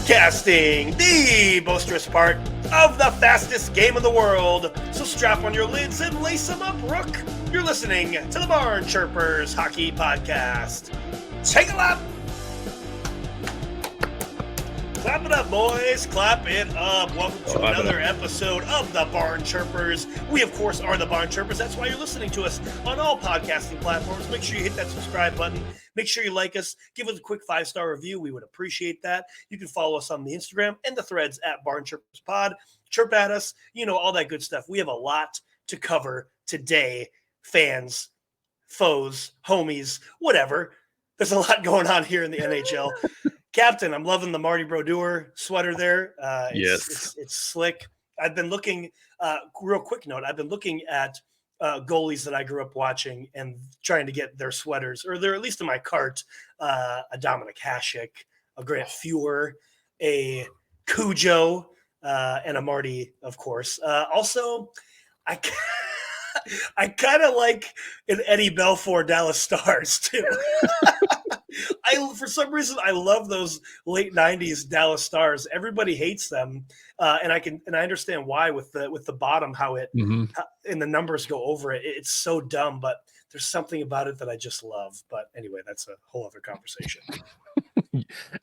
Broadcasting, the boisterous part of the fastest game in the world. So strap on your lids and lace them up, Rook. You're listening to the Barn Chirpers Hockey Podcast. Take a lap. Clap it up, boys. Clap it up. Welcome to another episode of the Barn Chirpers. We, of course, are the Barn Chirpers. That's why you're listening to us on all podcasting platforms. Make sure you hit that subscribe button. Make sure you like us. Give us a quick 5-star review. We would appreciate that. You can follow us on the Instagram and the threads at Barn Chirpers Pod. Chirp at us. You know, all that good stuff. We have a lot to cover today. Fans, foes, homies, whatever. There's a lot going on here in the NHL. Captain, I'm loving the Marty Brodeur sweater there. Yes. It's slick. I've been looking, real quick note, I've been looking at goalies that I grew up watching and trying to get their sweaters, or they're at least in my cart, a Dominic Hasek, a Grant Fuhr, a Cujo, and a Marty, of course. Also, I kind of like an Eddie Belfour Dallas Stars, too. For some reason, I love those late '90s Dallas Stars. Everybody hates them, and I understand why with the bottom, how it and the numbers go over it. It's so dumb, but there's something about it that I just love. But anyway, that's a whole other conversation.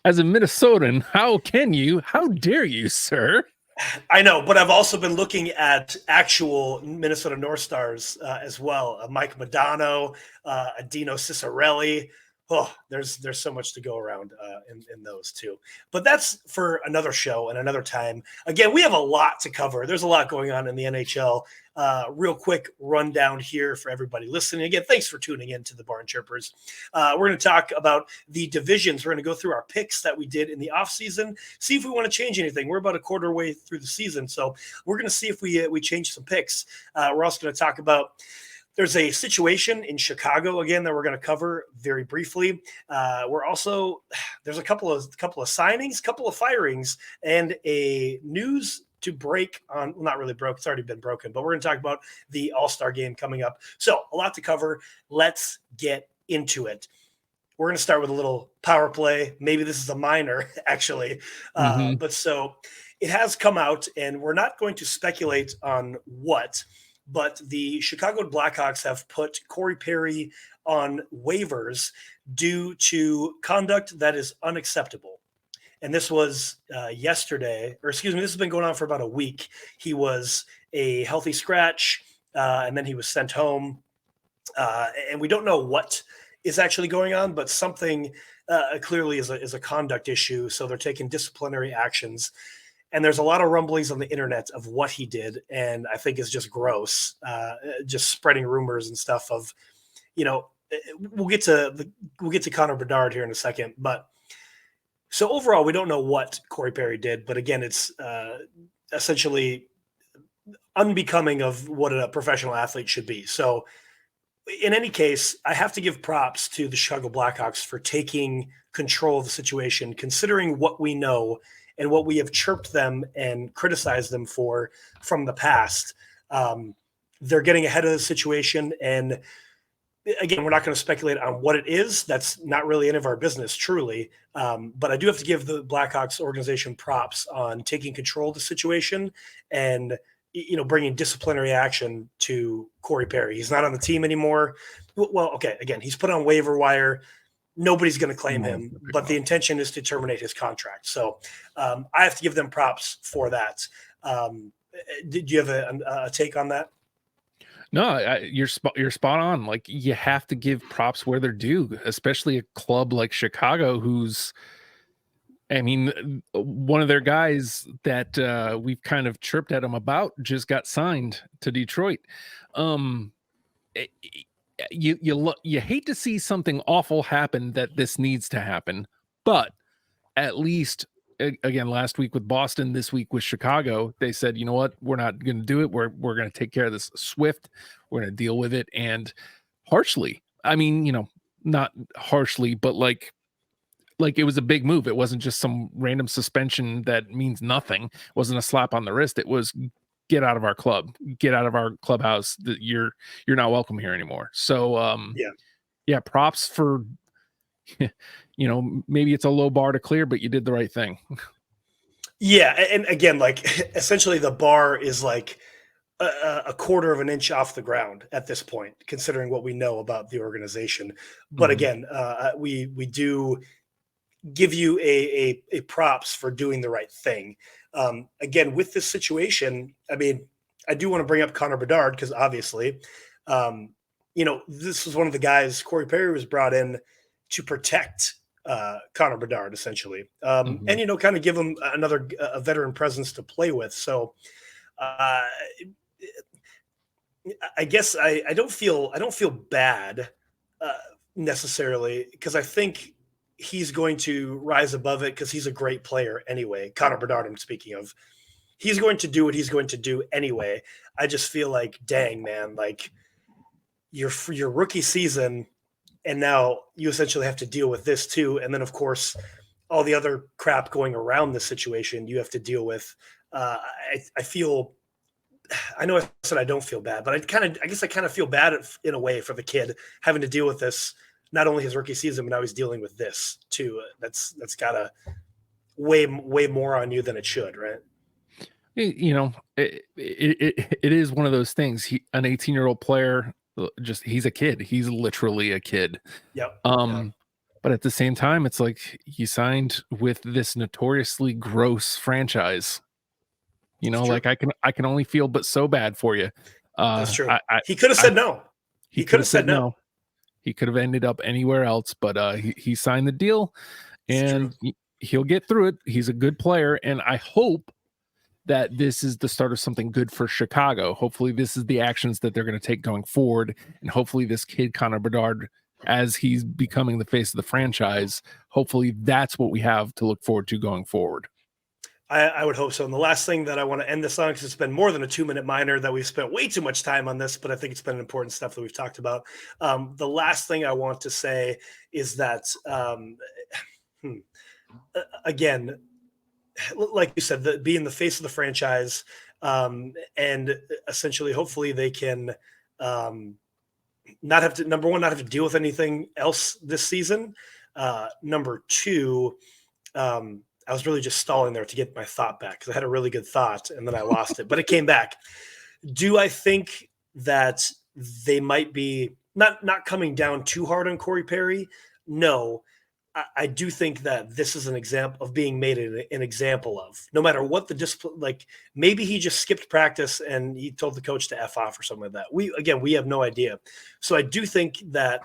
As a Minnesotan, how dare you, sir? I know, but I've also been looking at actual Minnesota North Stars as well. Mike Modano, Dino Ciccarelli. Oh, there's so much to go around in those too. But that's for another show and another time. Again, we have a lot to cover. There's a lot going on in the NHL. Real quick rundown here for everybody listening. Again, thanks for tuning in to the Barn Chirpers. We're going to talk about the divisions. We're going to go through our picks that we did in the offseason, see if we want to change anything. We're about a quarter way through the season, so we're going to see if we change some picks. We're also going to talk about there's a situation in Chicago again that we're going to cover very briefly. There's a couple of signings, couple of firings, and a news to break on. Well, not really broke; it's already been broken. But we're going to talk about the All-Star game coming up. So a lot to cover. Let's get into it. We're going to start with a little power play. Maybe this is a minor, actually, but so it has come out, and we're not going to speculate on what. But the Chicago Blackhawks have put Corey Perry on waivers due to conduct that is unacceptable. And this was yesterday, or excuse me, this has been going on for about a week. He was a healthy scratch, and then he was sent home. And we don't know what is actually going on, but something clearly is a conduct issue. So they're taking disciplinary actions. And there's a lot of rumblings on the internet of what he did, and I think it's just gross, just spreading rumors and stuff of, you know, we'll get to Conor Baudard here in a second. But so overall, we don't know what Corey Perry did, but again, it's essentially unbecoming of what a professional athlete should be. So in any case, I have to give props to the Chicago Blackhawks for taking control of the situation, considering what we know and what we have chirped them and criticized them for from the past. They're getting ahead of the situation. And again, we're not going to speculate on what it is. That's not really any of our business, truly. But I do have to give the Blackhawks organization props on taking control of the situation and, you know, bringing disciplinary action to Corey Perry. He's not on the team anymore. Well, okay, again, he's put on waiver wire. Nobody's going to claim him, but the intention is to terminate his contract. So I have to give them props for that. Did you have a take on that? No, you're spot on. Like, you have to give props where they're due, especially a club like Chicago, who's, I mean, one of their guys that we've kind of chirped at them about just got signed to Detroit. You hate to see something awful happen that this needs to happen, but at least, again, last week with Boston, this week with Chicago, they said, you know what, we're not going to do it. We're going to take care of this swift. We're going to deal with it, and harshly. I mean, you know, not harshly, but like it was a big move. It wasn't just some random suspension that means nothing. It wasn't a slap on the wrist. It was, get out of our club, get out of our clubhouse. That you're not welcome here anymore. So yeah, props for, you know, maybe it's a low bar to clear, but you did the right thing. Yeah, and again, like essentially the bar is like a quarter of an inch off the ground at this point, considering what we know about the organization. But Mhm. again, we do give you a props for doing the right thing. Again, with this situation, I mean, I do want to bring up Conor Bedard because obviously, um, this was one of the guys Corey Perry was brought in to protect Conor Bedard essentially, Mhm. and kind of give him another a veteran presence to play with. So uh, I guess I don't feel bad uh, necessarily because I think he's going to rise above it because he's a great player anyway. Connor Bedard, I'm speaking of. He's going to do what he's going to do anyway. I just feel like, dang man, like your rookie season, and now you essentially have to deal with this too, and then of course all the other crap going around this situation you have to deal with. I feel I know I said I don't feel bad, but I guess I kind of feel bad in a way for the kid having to deal with this, not only his rookie season, but now he's dealing with this too. That's gotta way more on you than it should, right? It is one of those things. An 18-year-old player, he's a kid. He's literally a kid. Yep. Yeah. But at the same time, it's like he signed with this notoriously gross franchise. It's true. Like I can only feel but so bad for you. That's Uh, true. I, I, He could have I said no. he He could could have have said said no. no. He could have ended up anywhere else, but he signed the deal, It's true. and he'll get through it. He's a good player, and I hope that this is the start of something good for Chicago. Hopefully, this is the actions that they're going to take going forward, and hopefully, this kid Conor Baudard, as he's becoming the face of the franchise, hopefully that's what we have to look forward to going forward. I would hope so. And the last thing that I want to end this on, because it's been more than a 2-minute minor that we've spent way too much time on this, but I think it's been important stuff that we've talked about. The last thing I want to say is that, again, like you said, being the face of the franchise, and essentially, hopefully, they can not have to, number one, not have to deal with anything else this season. Number two, I was really just stalling there to get my thought back because I had a really good thought and then I lost it, but it came back. Do I think that they might be not coming down too hard on Corey Perry? No. I do think that this is an example of being made an example of, no matter what the discipline, like maybe he just skipped practice and he told the coach to F off or something like that. We have no idea. So I do think that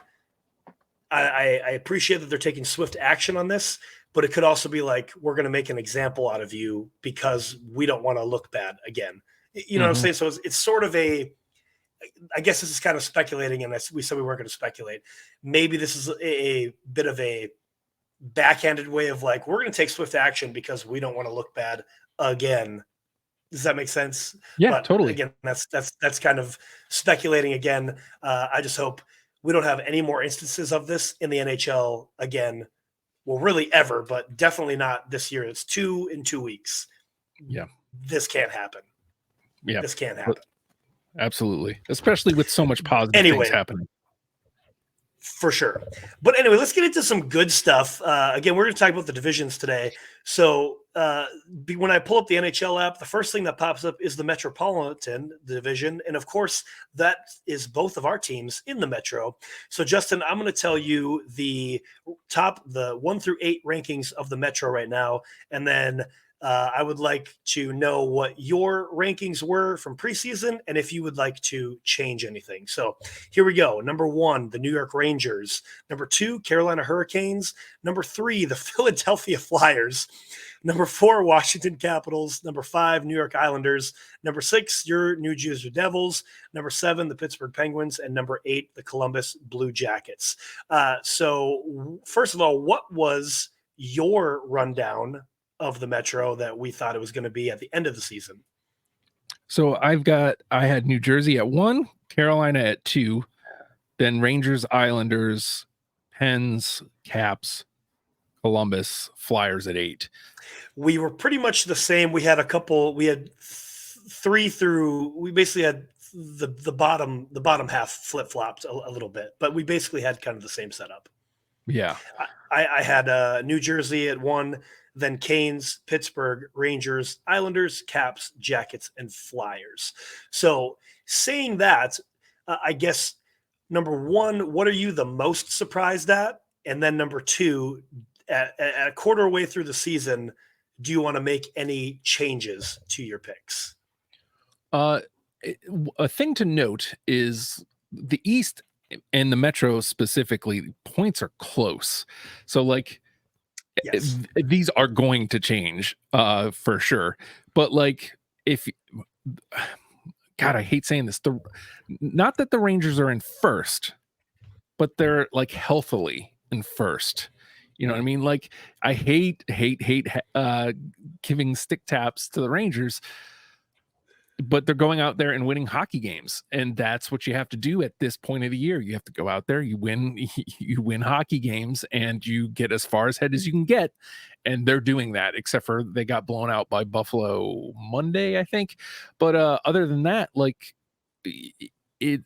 I appreciate that they're taking swift action on this, but it could also be like, we're going to make an example out of you because we don't want to look bad again. You know what I'm saying? So it's sort of I guess this is kind of speculating, and we said we weren't going to speculate. Maybe this is a bit of a backhanded way of like, we're going to take swift action because we don't want to look bad again. Does that make sense? Yeah, But totally. again, that's kind of speculating again. I just hope we don't have any more instances of this in the NHL again. Well, really ever, but definitely not this year. It's 2 in 2 weeks. Yeah. This can't happen. Yeah. This can't happen. Absolutely. Especially with so much positive Anyway, things happening. For sure. But anyway, let's get into some good stuff. Again, we're going to talk about the divisions today. So when I pull up the NHL app, the first thing that pops up is the Metropolitan Division. And of course, that is both of our teams in the Metro. So Justin, I'm going to tell you the 1 through 8 rankings of the Metro right now. And then I would like to know what your rankings were from preseason and if you would like to change anything. So here we go. Number 1, the New York Rangers. Number 2, Carolina Hurricanes. Number 3, the Philadelphia Flyers. Number 4, Washington Capitals. Number 5, New York Islanders. Number 6, your New Jersey Devils. Number 7, the Pittsburgh Penguins. And number 8, the Columbus Blue Jackets. So first of all, what was your rundown of the Metro that we thought it was going to be at the end of the season? So I had New Jersey at 1, Carolina at 2, then Rangers, Islanders, Pens, Caps, Columbus, Flyers at 8. We were pretty much the same. We had 3 through, we basically had the bottom half flip-flopped a little bit, but we basically had kind of the same setup. Yeah. I had New Jersey at 1, then Canes, Pittsburgh, Rangers, Islanders, Caps, Jackets, and Flyers. So saying that, I guess number one, what are you the most surprised at? And then number two, at a quarter way through the season, do you want to make any changes to your picks? Uh, a thing to note is the East and the Metro specifically, points are close. So like Yes. these are going to change for sure. But like if God, I hate saying this. Not that the Rangers are in first, but they're like healthily in first. You know what I mean? Like I hate giving stick taps to the Rangers, but they're going out there and winning hockey games, and that's what you have to do at this point of the year. You have to go out there, you win hockey games, and you get as far ahead as you can get, and they're doing that, except for they got blown out by Buffalo Monday, I think. But other than that, like it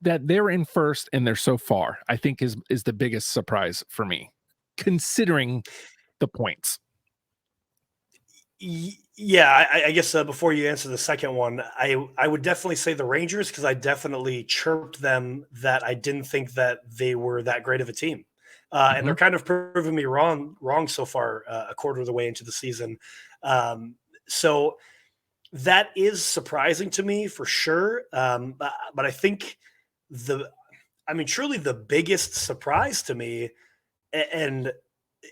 that they're in first and they're so far, I think is the biggest surprise for me, considering the points. Yeah, I guess before you answer the second one, I would definitely say the Rangers, because I definitely chirped them that I didn't think that they were that great of a team, and they're kind of proving me wrong so far, a quarter of the way into the season. So that is surprising to me for sure. But I think truly the biggest surprise to me, and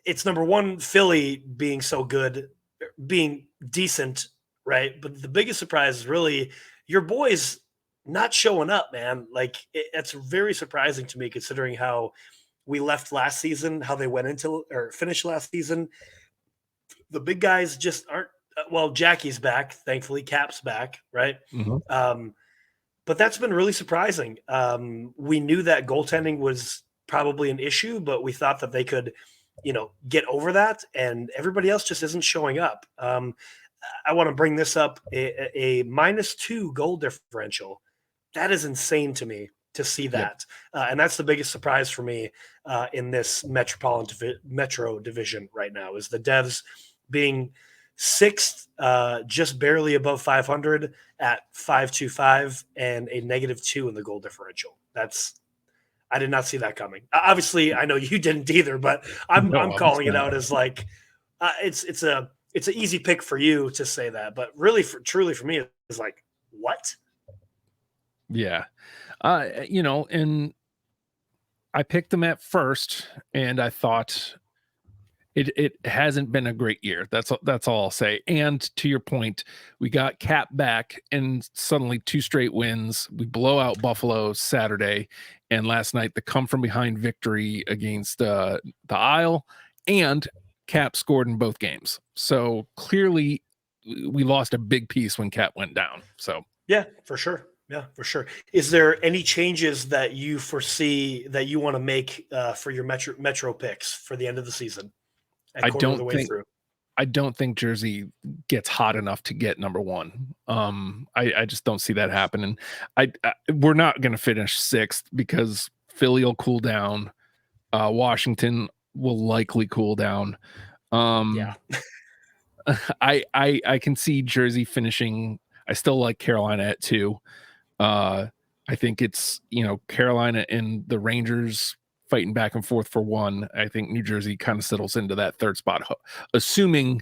it's number one, Philly being so good, being decent, right? But the biggest surprise is really your boys not showing up, man. Like it's very surprising to me considering how we left last season, how they went into or finished last season. The big guys just aren't. Well, Jackie's back, thankfully. Cap's back, right? But that's been really surprising. We knew that goaltending was probably an issue, but we thought that they could, get over that, and everybody else just isn't showing up. I want to bring this up: a -2 goal differential. That is insane to me to see that, and that's the biggest surprise for me in this Metro division right now. Is the Devs being sixth, just barely above 500 at 525 and a -2 in the goal differential. I did not see that coming. Obviously, I know you didn't either, but I'm calling it out as like it's an easy pick for you to say that, but really, truly for me, it's like what? Yeah, and I picked them at first, and I thought it hasn't been a great year. That's all I'll say. And to your point, we got Cap back, and suddenly 2 straight wins. We blow out Buffalo Saturday, and last night the come from behind victory against the Isle, and Cap scored in both games. So clearly, we lost a big piece when Cap went down. So yeah, for sure. Yeah, for sure. Is there any changes that you foresee that you want to make for your Metro picks for the end of the season? I don't think Jersey gets hot enough to get number one. I just don't see that happening. We're not going to finish 6th because Philly will cool down. Washington will likely cool down. Yeah. I can see Jersey finishing. I still like Carolina at 2. I think it's, Carolina and the Rangers fighting back and forth for 1. I think New Jersey kind of settles into that 3rd spot, assuming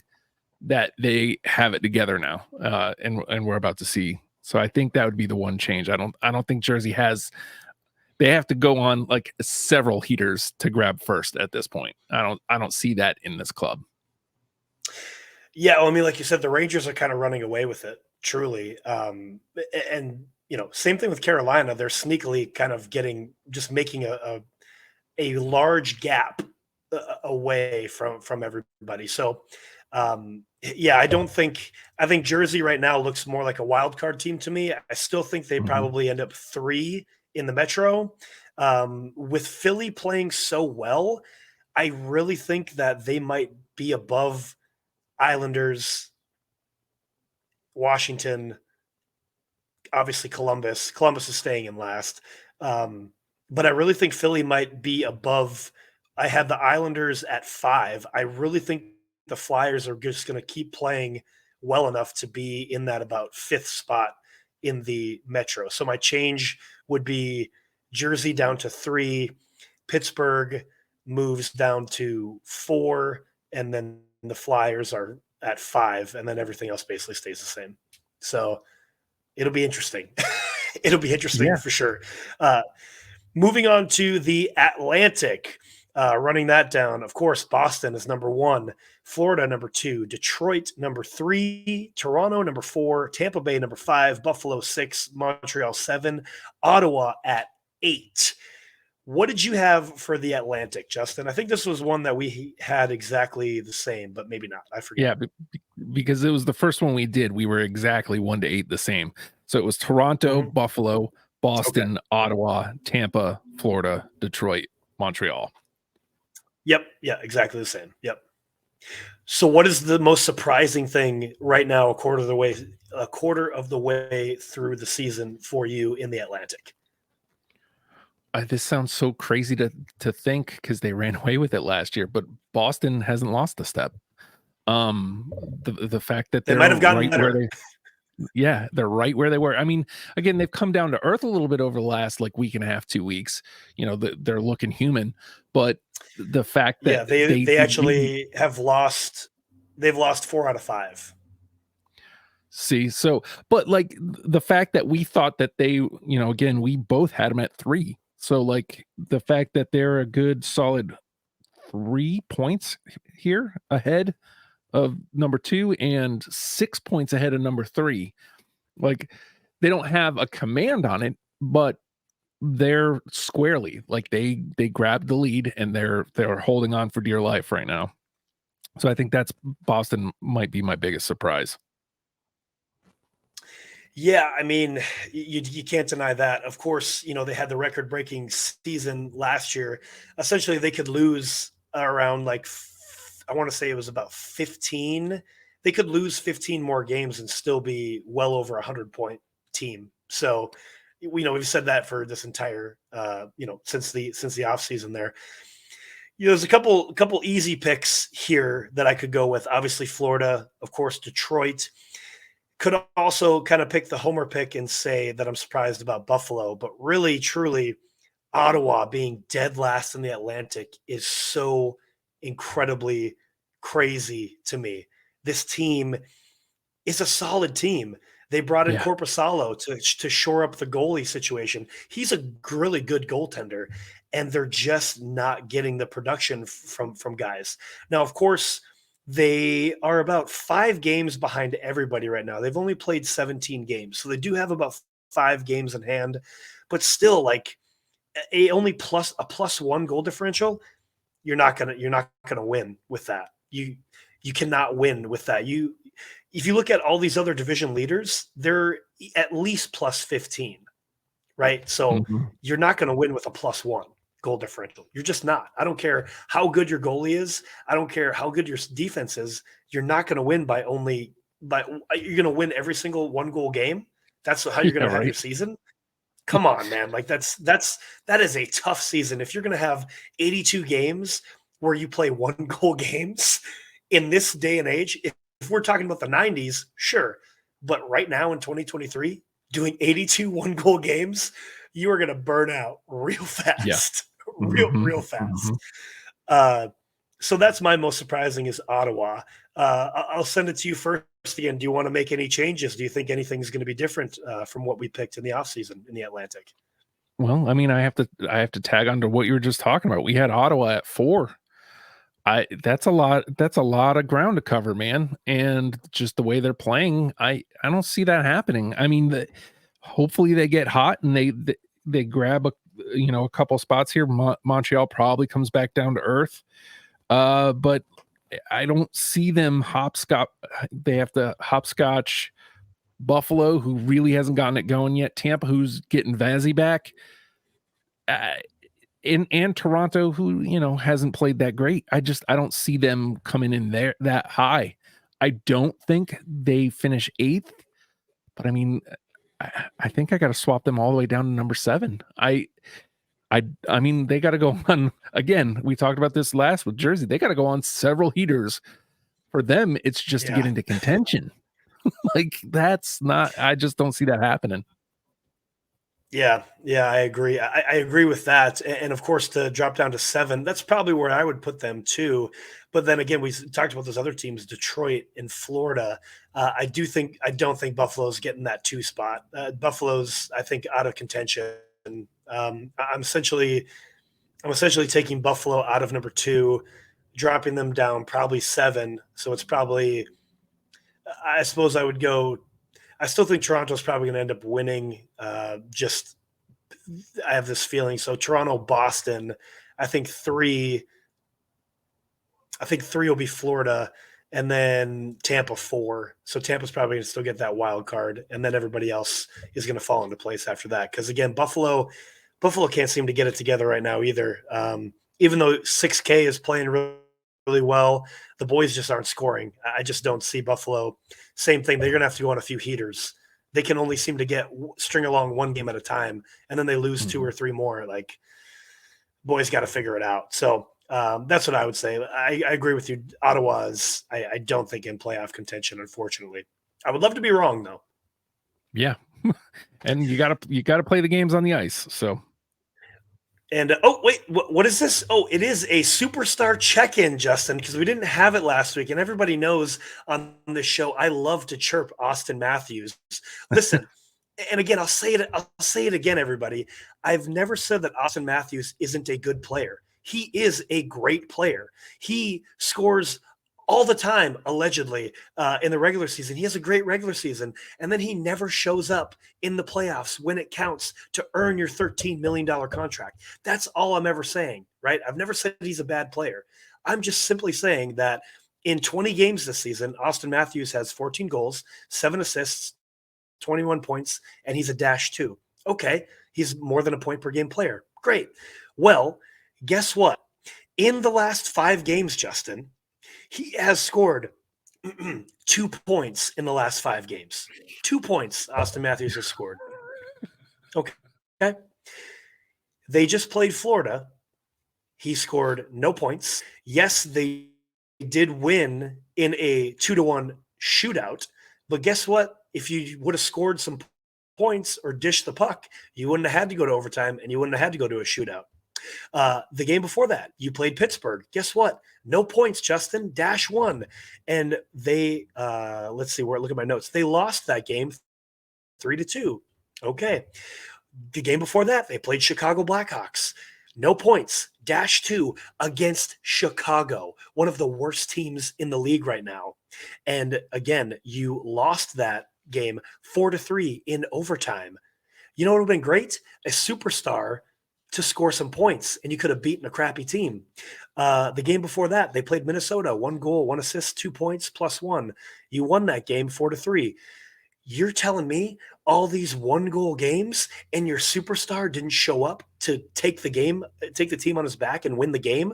that they have it together now, and we're about to see. So I think that would be the one change. I don't think Jersey has. They have to go on like several heaters to grab first at this point. I don't see that in this club. Yeah, well, I mean, like you said, the Rangers are kind of running away with it, truly. And same thing with Carolina. They're sneakily kind of making a large gap away from everybody. So, yeah, I think Jersey right now looks more like a wild card team to me. I still think they probably end up 3 in the Metro. With Philly playing so well, I really think that they might be above Islanders, Washington, obviously Columbus. Columbus is staying in last. But I really think Philly might be above. I had the Islanders at 5. I really think the Flyers are just going to keep playing well enough to be in that about 5th spot in the Metro. So my change would be Jersey down to 3, Pittsburgh moves down to 4, and then the Flyers are at 5, and then everything else basically stays the same. So it'll be interesting. It'll be interesting for sure. Moving on to the Atlantic, running that down. Of course, Boston is number 1, Florida number 2, Detroit number 3, Toronto number 4, Tampa Bay number 5, Buffalo 6, Montreal 7, Ottawa at 8. What did you have for the Atlantic, Justin? I think this was one that we had exactly the same, but maybe not. I forget. Yeah, because it was the first one we did. We were exactly 1 to 8 the same. So it was Toronto, Buffalo, Boston, Ottawa, Tampa, Florida, Detroit, Montreal. Yep. Yeah, exactly the same. Yep. So what is the most surprising thing right now, a quarter of the way through the season for you in the Atlantic? This sounds so crazy to think because they ran away with it last year, but Boston hasn't lost a step. The fact that they might have gotten right better. They're right where they were. I mean, again, they've come down to earth a little bit over the last week and a half, 2 weeks. They're looking human, but the fact that they actually have lost. They've lost 4 out of 5. See, so, but the fact that we thought that they, again, we both had them at 3. So the fact that they're a good solid 3 points here ahead of number 2 and 6 points ahead of number 3. They don't have a command on it, but they're squarely they grabbed the lead and they're holding on for dear life right now. So I think that's Boston might be my biggest surprise. Yeah, I mean, you can't deny that. Of course, they had the record-breaking season last year. Essentially, they could lose around I want to say it was about 15. They could lose 15 more games and still be well over 100-point team. So, we've said that for this entire, since the offseason there. There's a couple easy picks here that I could go with. Obviously, Florida, of course, Detroit. Could also kind of pick the homer pick and say that I'm surprised about Buffalo, but really, truly, Ottawa being dead last in the Atlantic is so incredibly crazy to me. This team is a solid team. They brought in Korpisalo to shore up the goalie situation. He's a really good goaltender, and they're just not getting the production from guys. Now, of course, they are about 5 games behind everybody right now. They've only played 17 games, so they do have about 5 games in hand, but still, a +1 goal differential, you're not gonna win with that. You cannot win with that. If you look at all these other division leaders, they're at least +15, right? So you're not going to win with a +1 goal differential. You're just not. I don't care how good your goalie is. I don't care how good your defense is. You're not going to win you're going to win every single 1-goal game. That's how you're going to have your season. Come on, man. That is a tough season. If you're going to have 82 games where you play 1-goal games in this day and age, if we're talking about the 90s, sure. But right now in 2023, doing 82 1-goal games, you are going to burn out real fast. Real fast. So that's my most surprising is Ottawa. I'll send it to you first again. Do you want to make any changes? Do you think anything's going to be different from what we picked in the offseason in the Atlantic? Well, I mean, I have to tag on to what you were just talking about. We had Ottawa at 4. That's a lot of ground to cover, man. And just the way they're playing, I don't see that happening. I mean, hopefully they get hot and they grab a couple spots here. Montreal probably comes back down to earth. But I don't see them hopscotch. They have to hopscotch Buffalo, who really hasn't gotten it going yet. Tampa, who's getting Vazzy back. And Toronto, who, hasn't played that great. I don't see them coming in there that high. I don't think they finish 8th, but I mean, I think I got to swap them all the way down to number 7. I mean, they got to go on again. We talked about this last with Jersey. They got to go on several heaters For them, it's just to get into contention. Like, that's not, I just don't see that happening. Yeah, I agree. I agree with that. And of course, to drop down to 7, that's probably where I would put them too. But then again, we talked about those other teams, Detroit and Florida. I don't think Buffalo's getting that 2 spot. Buffalo's, I think, out of contention. I'm essentially taking Buffalo out of number 2, dropping them down probably 7. So it's probably, I suppose I would go. I still think Toronto's probably going to end up winning. I have this feeling. So Toronto, Boston, I think 3. I think 3 will be Florida, and then Tampa 4. So Tampa's probably going to still get that wild card, and then everybody else is going to fall into place after that. Because again, Buffalo can't seem to get it together right now either. Even though 6K is playing really well, the boys just aren't scoring. I just don't see Buffalo. Same thing. They're going to have to go on a few heaters. They can only seem to string along one game at a time, and then they lose 2 or 3 more. Like, boys got to figure it out. So that's what I would say. I agree with you. Ottawa's, I don't think, in playoff contention, unfortunately. I would love to be wrong, though. Yeah. And you gotta play the games on the ice. So. And wait, what is this? Oh, it is a superstar check-in, Justin, because we didn't have it last week, and everybody knows on this show I love to chirp Austin Matthews. Listen, and again, I'll say it again, everybody. I've never said that Austin Matthews isn't a good player. He is a great player. He scores all the time, allegedly, in the regular season. He has a great regular season, and then he never shows up in the playoffs when it counts to earn your $13 million contract. That's all I'm ever saying, right? I've never said he's a bad player. I'm just simply saying that in 20 games this season, Austin Matthews has 14 goals, 7 assists, 21 points, and he's a -2. Okay, he's more than a point per game player. Great. Well, guess what? In the last 5 games, Justin, he has scored 2 points in the last 5 games. 2 points Austin Matthews has scored. Okay. They just played Florida. He scored no points. Yes, they did win in a 2-1 shootout. But guess what? If you would have scored some points or dished the puck, you wouldn't have had to go to overtime, and you wouldn't have had to go to a shootout. The game before that, you played Pittsburgh. Guess what? No points, Justin. -1. And they, let's see, look at my notes. They lost that game 3-2. Okay. The game before that, they played Chicago Blackhawks. No points, -2 against Chicago, one of the worst teams in the league right now. And again, you lost that game 4-3 in overtime. You know what would have been great? A superstar to score some points, and you could have beaten a crappy team. The game before that, they played Minnesota, 1 goal, 1 assist, 2 points, +1. You won that game 4-3. You're telling me all these 1-goal games and your superstar didn't show up to take the team on his back and win the game?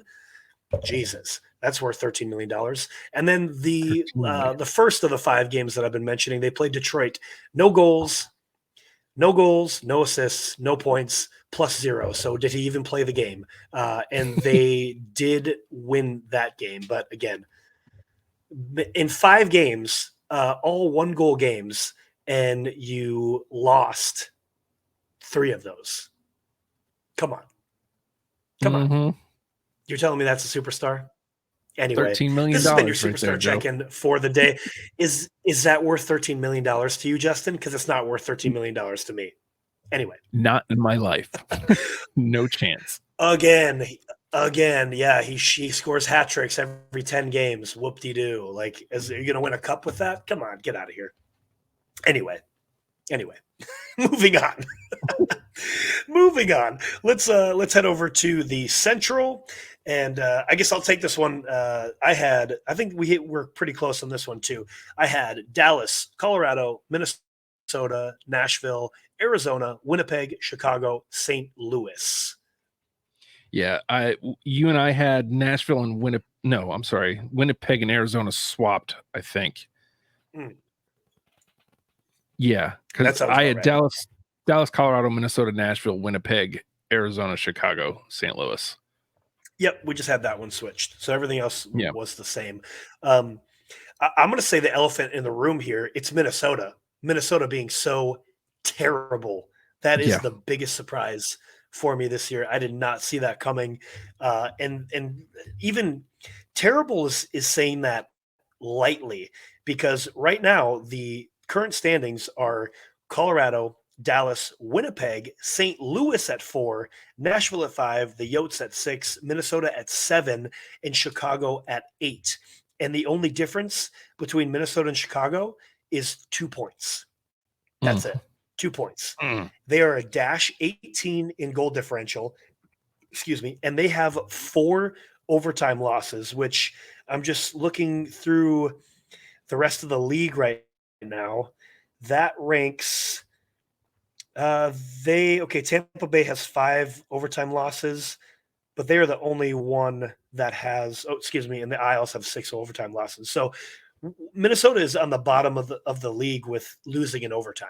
Jesus, that's worth $13 million. And then the first of the 5 games that I've been mentioning, they played Detroit. No goals, no assists, no points, +0. So did he even play the game? And they did win that game. But again, in 5 games, all 1-goal games, and you lost 3 of those. Come on. You're telling me that's a superstar? Anyway, $13 million. This has been your superstar check-in for the day. Is that worth $13 million to you, Justin? Because it's not worth $13 million to me. Anyway. Not in my life. No chance. Again, yeah, he scores hat tricks every 10 games. Whoop-de-doo. Like, are you going to win a cup with that? Come on, get out of here. Anyway, moving on. Let's head over to the Central, and I guess I'll take this one. I think we're pretty close on this one too. I had Dallas, Colorado, Minnesota, Nashville, Arizona, Winnipeg, Chicago, St. Louis. Yeah, you and I had Nashville and Winnipeg. No, I'm sorry, Winnipeg and Arizona swapped, I think. Yeah, because I had right. Dallas, Colorado, Minnesota, Nashville, Winnipeg, Arizona, Chicago, St. Louis. Yep, we just had that one switched. So everything else was the same. I'm going to say the elephant in the room here. It's Minnesota. Minnesota being so terrible. That is Yeah. the biggest surprise for me this year. I did not see that coming. And even terrible is saying that lightly, because right now the current standings are Colorado, Dallas, Winnipeg, St. Louis at 4, Nashville at 5, the Yotes at 6, Minnesota at 7, and Chicago at 8. And the only difference between Minnesota and Chicago is 2 points. That's it. 2 points. They are a -18 in goal differential. Excuse me. And they have 4 overtime losses, which I'm just looking through the rest of the league right now. That ranks Tampa Bay has 5 overtime losses, but they are the only one that has and the Isles have 6 overtime losses. So Minnesota is on the bottom of the league with losing in overtime.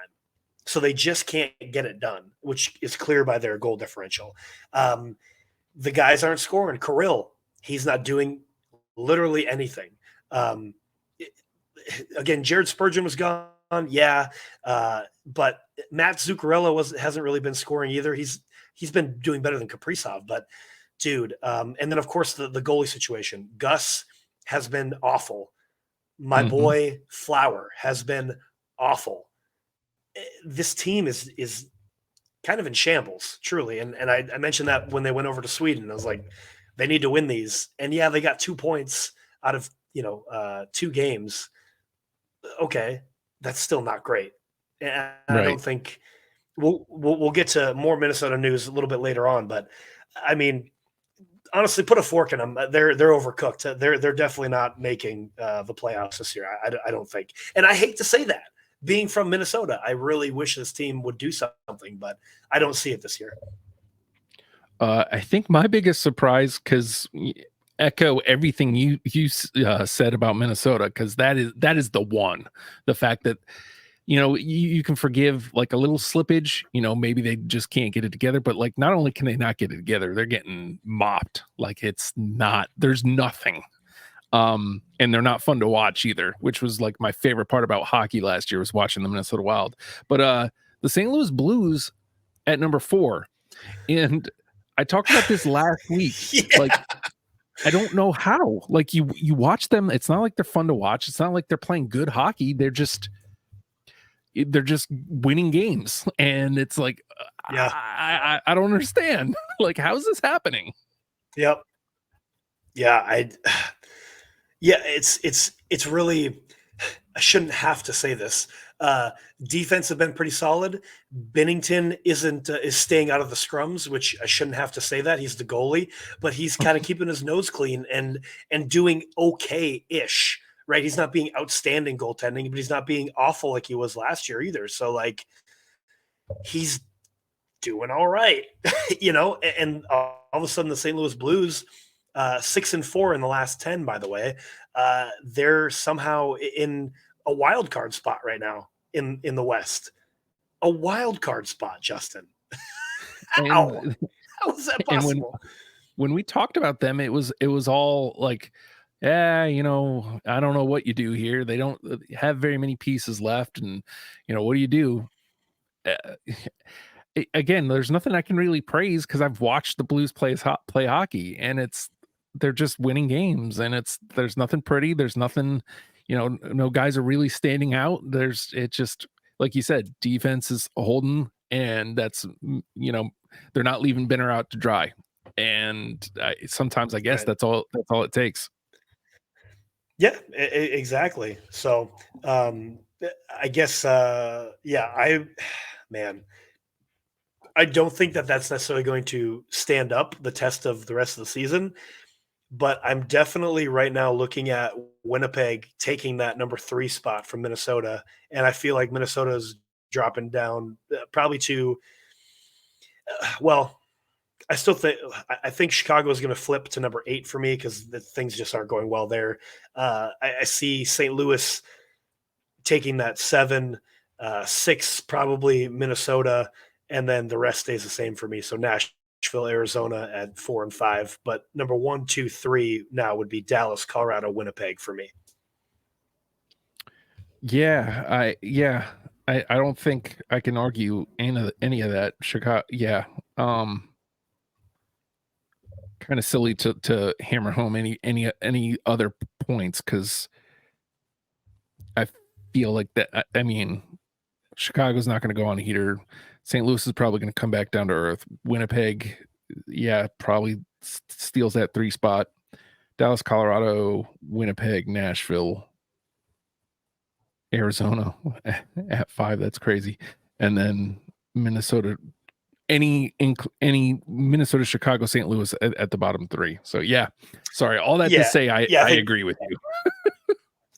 So they just can't get it done, which is clear by their goal differential. The guys aren't scoring. Kirill, he's not doing literally anything. Again, Jared Spurgeon was gone. Yeah. But Matt Zuccarello hasn't really been scoring either. He's been doing better than Kaprizov, but dude. And then of course the goalie situation. Gus has been awful. My boy Flower has been awful. This team is kind of in shambles, truly. And I mentioned that when they went over to Sweden. I was like, they need to win these. And yeah, they got 2 points out of 2 games. Okay, that's still not great. And I don't think we'll get to more Minnesota news a little bit later on. But I mean, honestly, put a fork in them. They're overcooked. They're definitely not making the playoffs this year. I don't think. And I hate to say that. Being from Minnesota, I really wish this team would do something, but I don't see it this year. I think my biggest surprise, because echo everything you said about Minnesota, because that is the one. The fact that you can forgive like a little slippage, maybe they just can't get it together, but like not only can they not get it together, they're getting mopped. Like there's nothing. And they're not fun to watch either, which was like my favorite part about hockey last year, was watching the Minnesota Wild. But the St. Louis Blues at number 4, and I talked about this last week. Yeah. Like, I don't know how. Like you watch them, it's not like they're fun to watch. It's not like they're playing good hockey. They're just winning games, and it's like, I don't understand. Like, how is this happening? Yep. Yeah, it's really, I shouldn't have to say this. Defense have been pretty solid. Bennington is staying out of the scrums, which I shouldn't have to say that. He's the goalie, but he's kind of keeping his nose clean and doing okay-ish, right? He's not being outstanding goaltending, but he's not being awful like he was last year either. So like, he's doing all right, and all of a sudden the St. Louis Blues, 6-4 in the last 10, by the way. They're somehow in a wild card spot right now in the West. A wild card spot, Justin. How is that possible? When we talked about them, it was all like, yeah, I don't know what you do here. They don't have very many pieces left, and what do you do? Again, there's nothing I can really praise, because I've watched the Blues play hockey, and they're just winning games, and there's nothing pretty. There's nothing, no guys are really standing out. It's just like you said, defense is holding, and that's, they're not leaving Benner out to dry. And sometimes I guess that's all it takes. Yeah, exactly. So I guess, I don't think that that's necessarily going to stand up the test of the rest of the season, but I'm definitely right now looking at Winnipeg taking that number 3 spot from Minnesota, and I feel like Minnesota's dropping down probably to, I think Chicago is going to flip to number 8 for me, because things just aren't going well there. I see St. Louis taking that 7, 6 probably Minnesota, and then the rest stays the same for me. So Nashville, Arizona at 4 and 5, but number 1, 2, 3 now would be Dallas, Colorado, Winnipeg for me. I don't think I can argue any of that. Chicago, kind of silly to hammer home any other points, because I feel like that. I mean, Chicago's not going to go on a heater. St. Louis is probably going to come back down to earth. Winnipeg, probably steals that 3 spot. Dallas, Colorado, Winnipeg, Nashville, Arizona at 5. That's crazy. And then Minnesota, any Minnesota, Chicago, St. Louis at the bottom 3. So sorry, all that to say, I agree with you.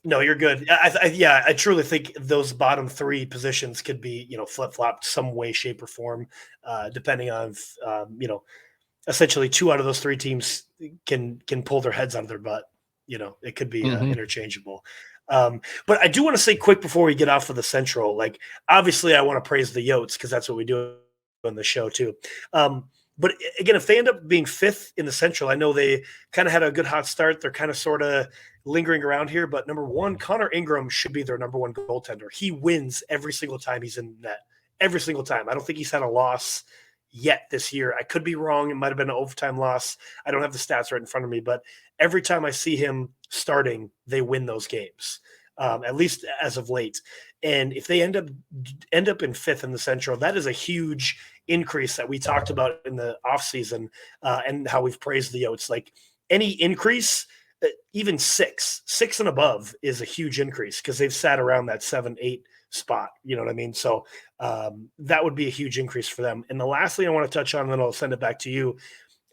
No, you're good. I truly think those bottom 3 positions could be, flip flopped some way, shape, or form, depending on, essentially 2 out of those 3 teams can pull their heads out of their butt. It could be interchangeable. But I do want to say quick before we get off of the Central, like, obviously I want to praise the Yotes because that's what we do on the show too. But again, if they end up being 5th in the Central, I know they kind of had a good hot start. They're kind of sort of lingering around here. But number 1, Connor Ingram should be their number 1 goaltender. He wins every single time he's in net. Every single time. I don't think he's had a loss yet this year. I could be wrong. It might have been an overtime loss. I don't have the stats right in front of me. But every time I see him starting, they win those games, at least as of late. And if they end up in 5th in the Central, that is a huge increase that we talked about in the offseason, and how we've praised the Yotes. Like, any increase, even 6 and above is a huge increase because they've sat around that 7-8 spot. You know what I mean? So that would be a huge increase for them. And the last thing I want to touch on, and then I'll send it back to you.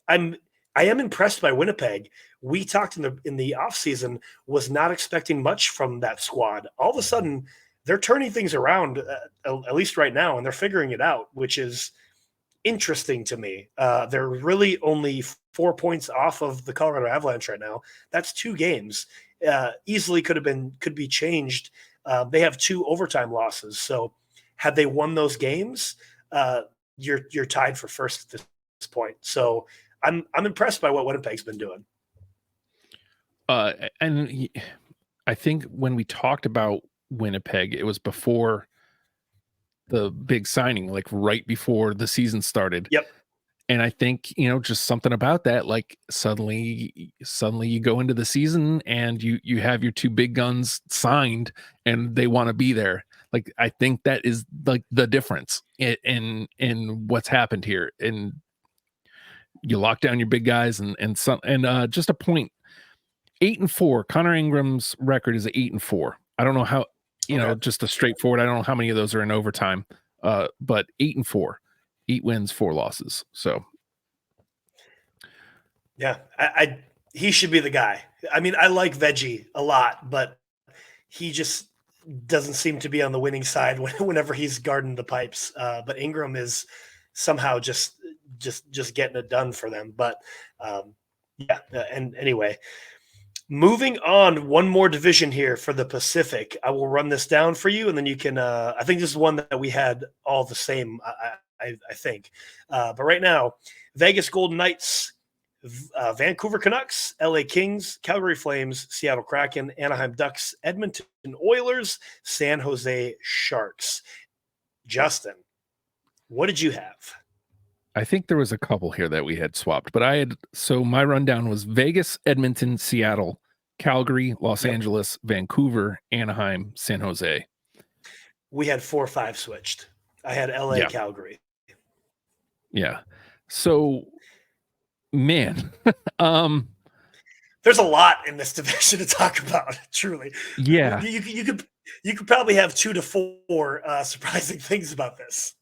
I am impressed by Winnipeg. We talked in the offseason, was not expecting much from that squad. All of a sudden, they're turning things around, at least right now, and they're figuring it out, which is interesting to me. They're really only 4 points off of the Colorado Avalanche right now. That's 2 games. Easily could be changed. They have 2 overtime losses. So had they won those games, you're tied for first at this point. So I'm impressed by what Winnipeg's been doing. And I think when we talked about Winnipeg, it was before the big signing, like right before the season started. Yep. And I think, just something about that, like suddenly you go into the season and you have your 2 big guns signed and they want to be there. Like, I think that is like the difference in what's happened here. And you lock down your big guys and just a point, 8-4. Connor Ingram's record is 8-4. I don't know how, just a straightforward. I don't know how many of those are in overtime. But 8-4, 8 wins, 4 losses. So, yeah, he should be the guy. I mean, I like Veggie a lot, but he just doesn't seem to be on the winning side whenever he's guarding the pipes. But Ingram is somehow just getting it done for them. But and anyway. Moving on, one more division here for the Pacific. I will run this down for you, and then you can. I think this is one that we had all the same. I think, but right now, Vegas Golden Knights, Vancouver Canucks, LA Kings, Calgary Flames, Seattle Kraken, Anaheim Ducks, Edmonton Oilers, San Jose Sharks. Justin, what did you have? I think there was a couple here that we had swapped, but my rundown was Vegas, Edmonton, Seattle, Calgary, Los Angeles, Vancouver, Anaheim, San Jose. We had 4 or 5 switched. I had LA, Calgary. Yeah. So, man, there's a lot in this division to talk about. Truly. Yeah. You could probably have 2 to 4 surprising things about this.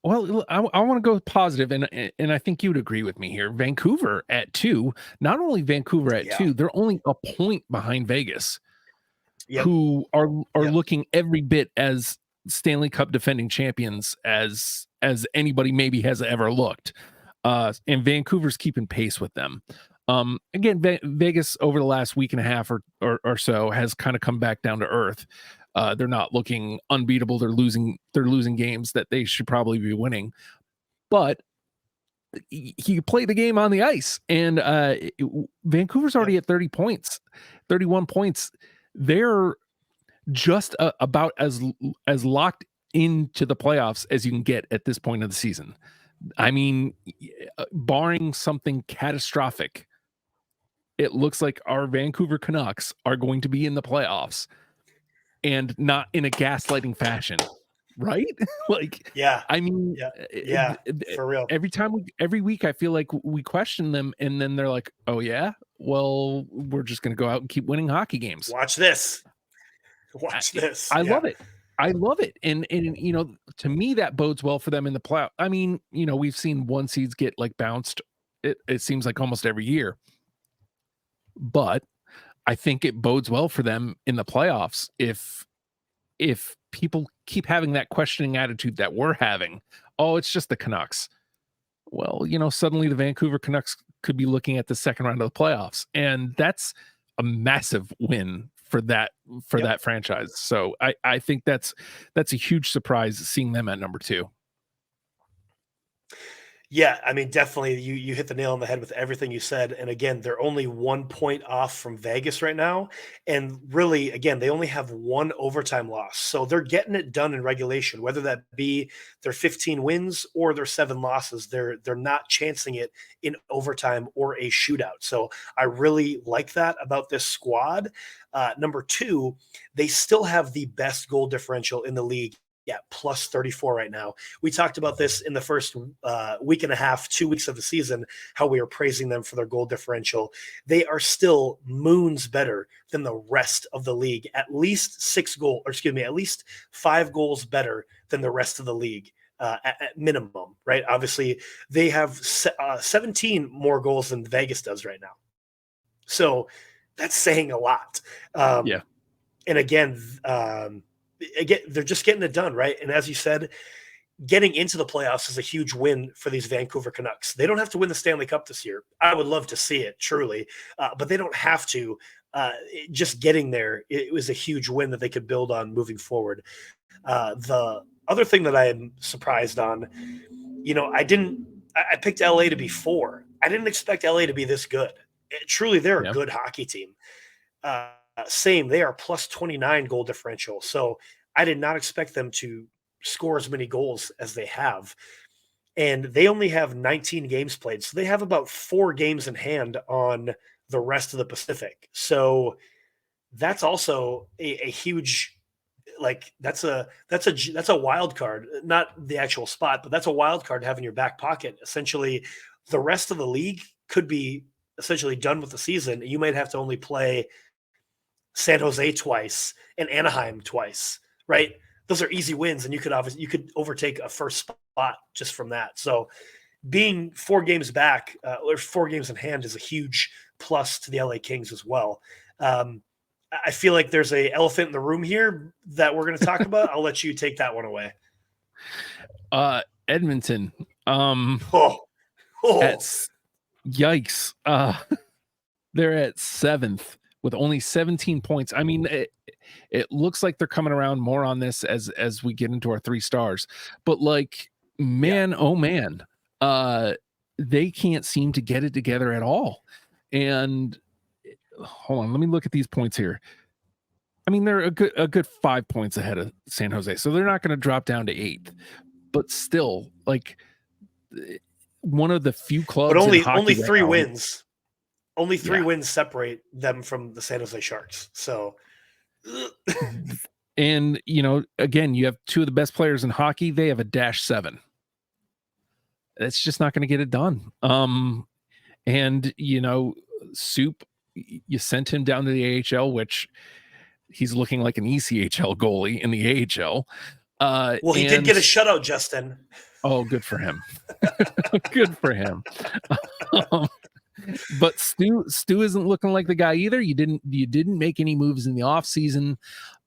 Well, I want to go positive, and I think you'd agree with me here. Vancouver at 2, not only Vancouver at 2, they're only a point behind Vegas, who are looking every bit as Stanley Cup defending champions as anybody maybe has ever looked. And Vancouver's keeping pace with them. Again, Vegas over the last week and a half or so has kind of come back down to earth. They're not looking unbeatable. They're losing games that they should probably be winning. But you play the game on the ice, and Vancouver's already at 30 points, 31 points. They're just about as locked into the playoffs as you can get at this point of the season. I mean, barring something catastrophic, it looks like our Vancouver Canucks are going to be in the playoffs, and not in a gaslighting fashion, right? Like, Yeah. I mean, Yeah. For real. every week, I feel like we question them, and then they're like, "Oh yeah, well, we're just going to go out and keep winning hockey games." Watch this. Watch this. I Yeah. love it. I love it. And you know, to me, that bodes well for them in the playoff. I mean, you know, we've seen one seeds get like bounced. It seems like almost every year, but I think it bodes well for them in the playoffs if people keep having that questioning attitude that we're having. Oh, it's just the Canucks. Well, you know, suddenly the Vancouver Canucks could be looking at the second round of the playoffs, and that's a massive win for that franchise. So I think that's a huge surprise seeing them at number 2. Yeah, I mean, definitely you hit the nail on the head with everything you said. And again, they're only 1 point off from Vegas right now. And really, again, they only have one overtime loss. So they're getting it done in regulation, whether that be their 15 wins or their 7 losses. They're not chancing it in overtime or a shootout. So I really like that about this squad. Number 2, they still have the best goal differential in the league. Yeah, plus 34 right now. We talked about this in the first week and a half, 2 weeks of the season, how we are praising them for their goal differential. They are still moons better than the rest of the league, at least 5 goals better than the rest of the league at minimum, right? Obviously, they have 17 more goals than Vegas does right now. So that's saying a lot. Yeah. And again, they're just getting it done, right? And as you said, getting into the playoffs is a huge win for these Vancouver Canucks. They don't have to win the Stanley Cup this year. I would love to see it, truly, but they don't have to. Just getting there, it was a huge win that they could build on moving forward. The other thing that I am surprised on, you know, I picked LA to be 4. I didn't expect LA to be this good. Truly, they're a good hockey team. Same, they are plus 29 goal differential. So I did not expect them to score as many goals as they have. And they only have 19 games played. So they have about 4 games in hand on the rest of the Pacific. So that's also a huge, like that's a wild card, not the actual spot, but that's a wild card to have in your back pocket. Essentially, the rest of the league could be essentially done with the season. You might have to only play San Jose twice and Anaheim twice, right? Those are easy wins, and you could overtake a first spot just from that. So being 4 games back or 4 games in hand is a huge plus to the LA Kings as well. I feel like there's a elephant in the room here that we're going to talk about. I'll let you take that one away. Edmonton. Yikes. They're at 7th. With only 17 points. I mean, it looks like they're coming around more on this as we get into our 3 stars. But like, man, oh man, they can't seem to get it together at all. And hold on, let me look at these points here. I mean, they're a good 5 points ahead of San Jose, so they're not going to drop down to 8th. But still, like, one of the few clubs, but only 3 now, wins. Only 3 wins separate them from the San Jose Sharks. So, and you know, again, you have 2 of the best players in hockey. They have a -7. It's just not going to get it done. And you know, Soup, you sent him down to the AHL, which he's looking like an ECHL goalie in the AHL. Well, he did get a shutout, Justin. Oh, good for him. Good for him. But Stu isn't looking like the guy either. You didn't make any moves in the off season.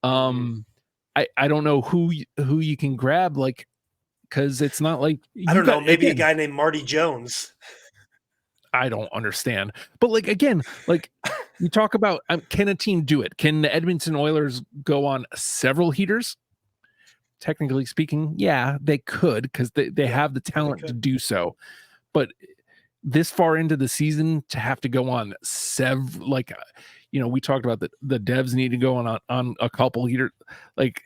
I don't know who you can grab, like, because it's not like I don't know. Maybe a guy named Marty Jones. I don't understand, but like, again, like you talk about, can a team do it? Can the Edmonton Oilers go on several heaters? Technically speaking, yeah, they could, because they have the talent to do so. But this far into the season, to have to go on we talked about the devs need to go on a couple heater. Like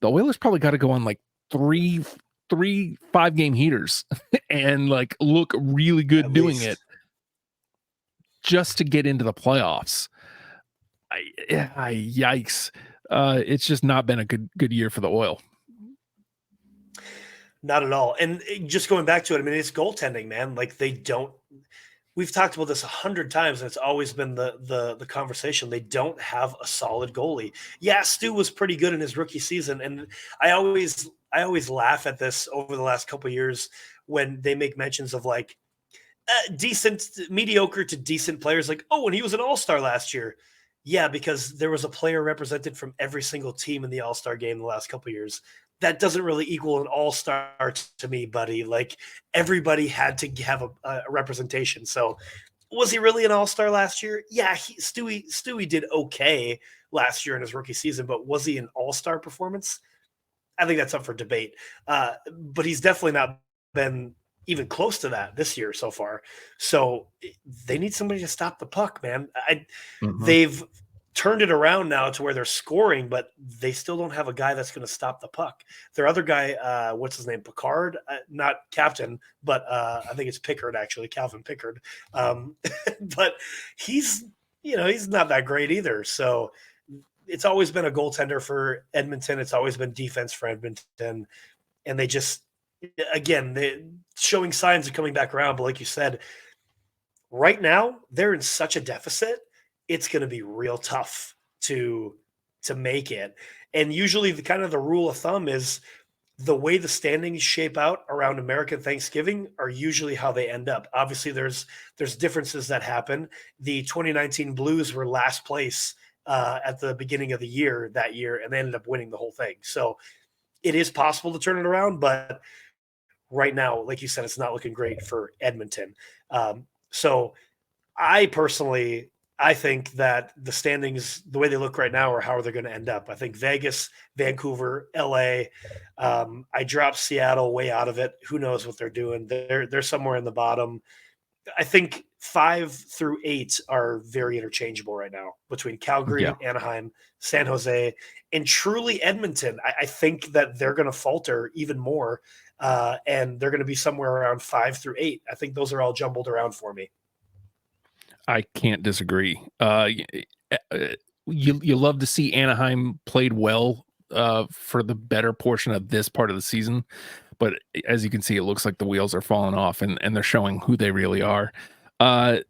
the Oilers probably got to go on like three 5-game heaters and like look really good At doing least. it just to get into the playoffs. Yikes. It's just not been a good year for the Oil. Not at all. And just going back to it, I mean, it's goaltending, man. Like we've talked about this 100 times, and it's always been the conversation. They don't have a solid goalie. Yeah, Stu was pretty good in his rookie season, and I always laugh at this over the last couple of years when they make mentions of like decent, mediocre to decent players. Like, oh, and he was an all-star last year. Yeah, because there was a player represented from every single team in the all-star game the last couple of years. That doesn't really equal an all-star to me, buddy. Like everybody had to have a representation. So was he really an all-star last year? Yeah, Stewie did okay last year in his rookie season, but was he an all-star performance? I think that's up for debate. But he's definitely not been even close to that this year so far. So they need somebody to stop the puck, man. They've turned it around now to where they're scoring, but they still don't have a guy that's going to stop the puck. Their other guy, what's his name? Pickard, not captain, but I think it's Pickard actually, Calvin Pickard. But he's not that great either. So it's always been a goaltender for Edmonton. It's always been defense for Edmonton. And they just, again, they're showing signs of coming back around. But like you said, right now they're in such a deficit. It's going to be real tough to make it. And usually the kind of the rule of thumb is the way the standings shape out around American Thanksgiving are usually how they end up. Obviously there's differences that happen. The 2019 Blues were last place at the beginning of the year that year, and they ended up winning the whole thing. So it is possible to turn it around, but right now, like you said, it's not looking great for Edmonton. So I think that the standings, the way they look right now, are how they're going to end up. I think Vegas, Vancouver, LA. I dropped Seattle way out of it. Who knows what they're doing? They're somewhere in the bottom. I think 5 through 8 are very interchangeable right now between Calgary, Anaheim, San Jose, and truly Edmonton. I think that they're going to falter even more, and they're going to be somewhere around 5 through 8. I think those are all jumbled around for me. I can't disagree. You love to see Anaheim played well for the better portion of this part of the season, but as you can see, it looks like the wheels are falling off, and they're showing who they really are. What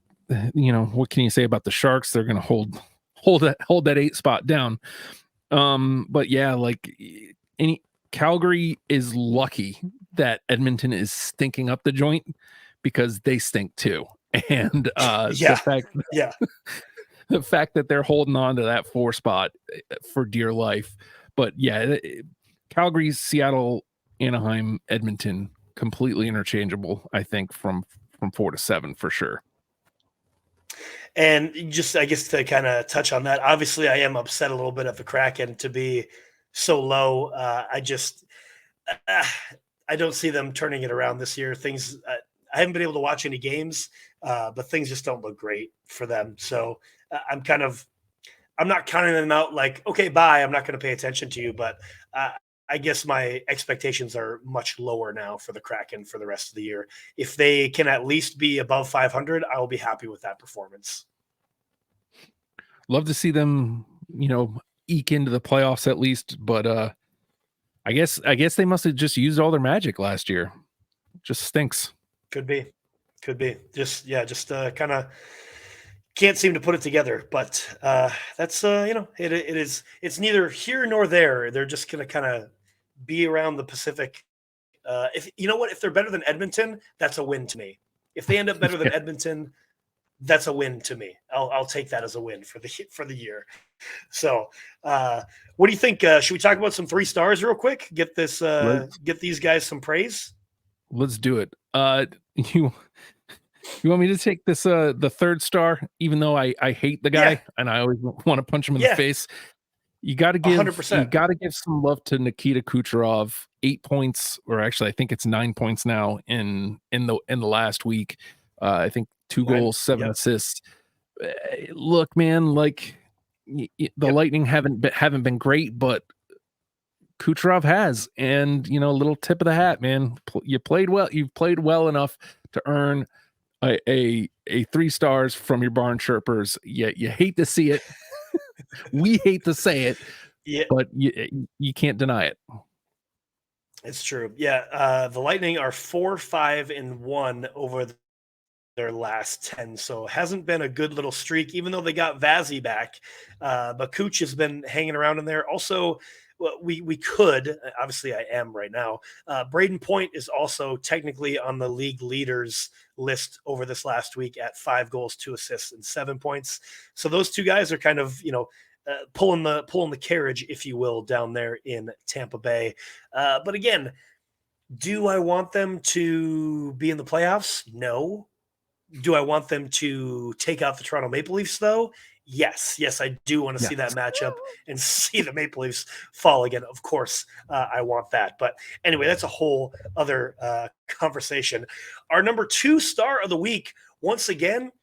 can you say about the Sharks? They're going to hold that 8 spot down. But yeah, like Calgary is lucky that Edmonton is stinking up the joint, because they stink too. And the fact that they're holding on to that 4 spot for dear life. But yeah, Calgary, Seattle, Anaheim, Edmonton, completely interchangeable, I think, from 4 to 7 for sure. And just, I guess, to kind of touch on that, obviously I am upset a little bit at the Kraken to be so low. I don't see them turning it around this year. I haven't been able to watch any games, but things just don't look great for them. So I'm not counting them out like, okay, bye, I'm not going to pay attention to you. But I guess my expectations are much lower now for the Kraken for the rest of the year. If they can at least be above 500, I will be happy with that performance. Love to see them, eke into the playoffs at least. But I guess they must have just used all their magic last year. Just stinks. Could be. Just kind of can't seem to put it together. But that's it's neither here nor there. They're just going to kind of be around the Pacific. If they're better than Edmonton, that's a win to me. If they end up better than Edmonton, that's a win to me. I'll take that as a win for the year. So, what do you think? Should we talk about some 3 stars real quick? Get these guys some praise. Let's do it. You want me to take this the 3rd star, even though I hate the guy and I always want to punch him in the face. You got to give 100%. You got to give some love to Nikita Kucherov. 8 points, or actually I think it's 9 points now in the last week. I think 2 goals, 7 assists. look, man, like the Lightning haven't been great, but Kucherov has, and a little tip of the hat, man. You played well. You've played well enough to earn a 3 stars from your barn chirpers. You hate to see it. We hate to say it, but you can't deny it. It's true. Yeah, the Lightning are 4-5-1 over their last 10, so hasn't been a good little streak, even though they got Vazzy back. But Cooch has been hanging around in there. Also, we could, obviously I am right now, Braden Point is also technically on the league leaders list over this last week at 5 goals, 2 assists, and 7 points. So those two guys are kind of, pulling the carriage, if you will, down there in Tampa Bay. But again, do I want them to be in the playoffs? No. Do I want them to take out the Toronto Maple Leafs, though? Yes, I do want to see that matchup and see the Maple Leafs fall again. Of course, I want that. But anyway, that's a whole other conversation. Our number 2 star of the week, once again,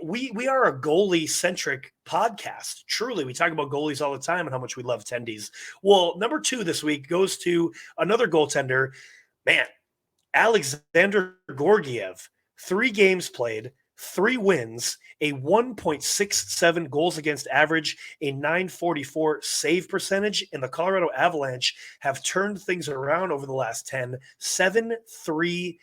we are a goalie-centric podcast. Truly, we talk about goalies all the time and how much we love tendies. Well, number 2 this week goes to another goaltender. Man, Alexander Georgiev. 3 games played, 3 wins, a 1.67 goals against average, a 944 save percentage, and the Colorado Avalanche have turned things around over the last 10, 7-3-0,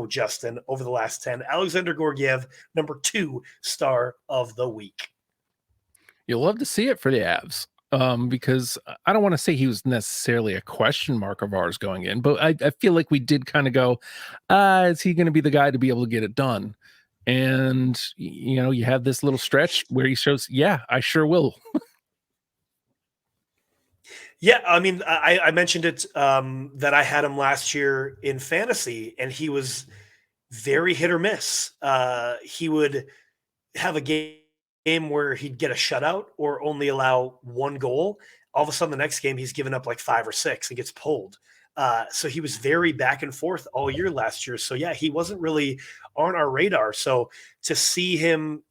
Justin, over the last 10. Alexander Georgiev, number 2 star of the week. You'll love to see it for the Avs. Because I don't want to say he was necessarily a question mark of ours going in, but I feel like we did kind of go, is he going to be the guy to be able to get it done? And, you have this little stretch where he shows, I sure will. Yeah, I mean, I mentioned it that I had him last year in fantasy, and he was very hit or miss. He would have a game where he'd get a shutout or only allow 1 goal. All of a sudden, the next game he's given up like 5 or 6 and gets pulled. So he was very back and forth all year last year. So yeah, he wasn't really on our radar. So to see him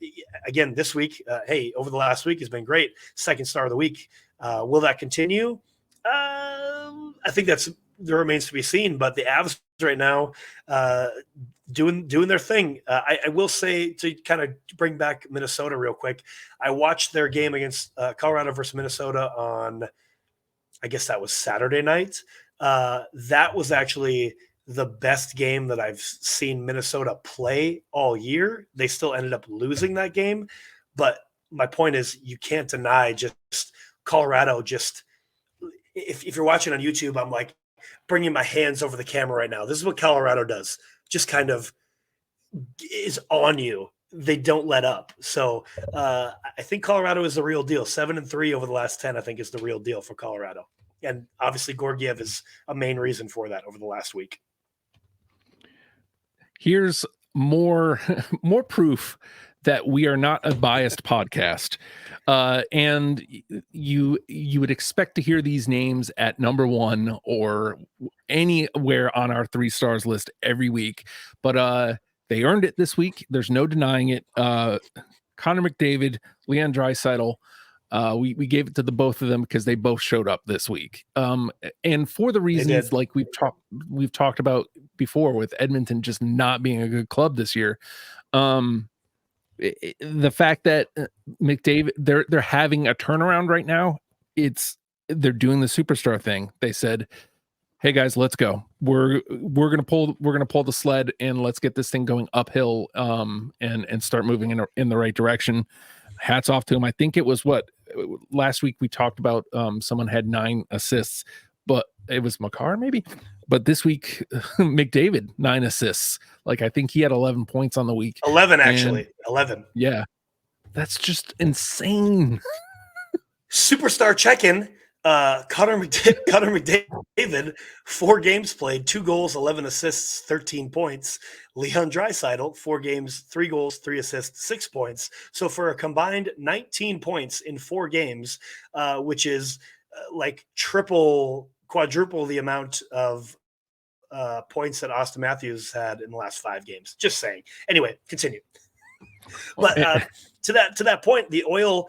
again this week, over the last week has been great. 2nd star of the week. Will that continue? I think that remains to be seen. But the Avs right now, doing their thing. I will say, to kind of bring back Minnesota real quick, I watched their game against Colorado versus Minnesota on, I guess that was Saturday night. That was actually the best game that I've seen Minnesota play all year. They still ended up losing that game. But my point is, you can't deny just Colorado. Just if you're watching on YouTube, I'm like bringing my hands over the camera right now. This is what Colorado does. Just kind of is on you. They don't let up. So I think Colorado is the real deal. 7-3 over the last 10, I think, is the real deal for Colorado. And obviously Georgiev is a main reason for that over the last week. Here's more proof that we are not a biased podcast. And you would expect to hear these names at number 1 or anywhere on our 3 stars list every week. But they earned it this week. There's no denying it. Connor McDavid, Leon Draisaitl, we gave it to the both of them because they both showed up this week. And for the reasons like we've talked about before, with Edmonton just not being a good club this year. The fact that McDavid, they're having a turnaround right now. They're doing the superstar thing. They said, "Hey guys, let's go. We're gonna pull the sled and let's get this thing going uphill, and start moving in the right direction." Hats off to him. I think it was last week we talked about someone had 9 assists, but it was Makar maybe. But this week, McDavid 9 assists. Like, I think he had 11 points on the week. 11 actually. 11. Yeah, that's just insane. Superstar check-in. Conor McDavid, 4 games played, 2 goals, 11 assists, 13 points. Leon Draisaitl, 4 games, 3 goals, 3 assists, 6 points. So for a combined 19 points in 4 games, which is like quadruple the amount of points that Austin Matthews had in the last 5 games. Just saying. Anyway, continue. But to that point, the Oil,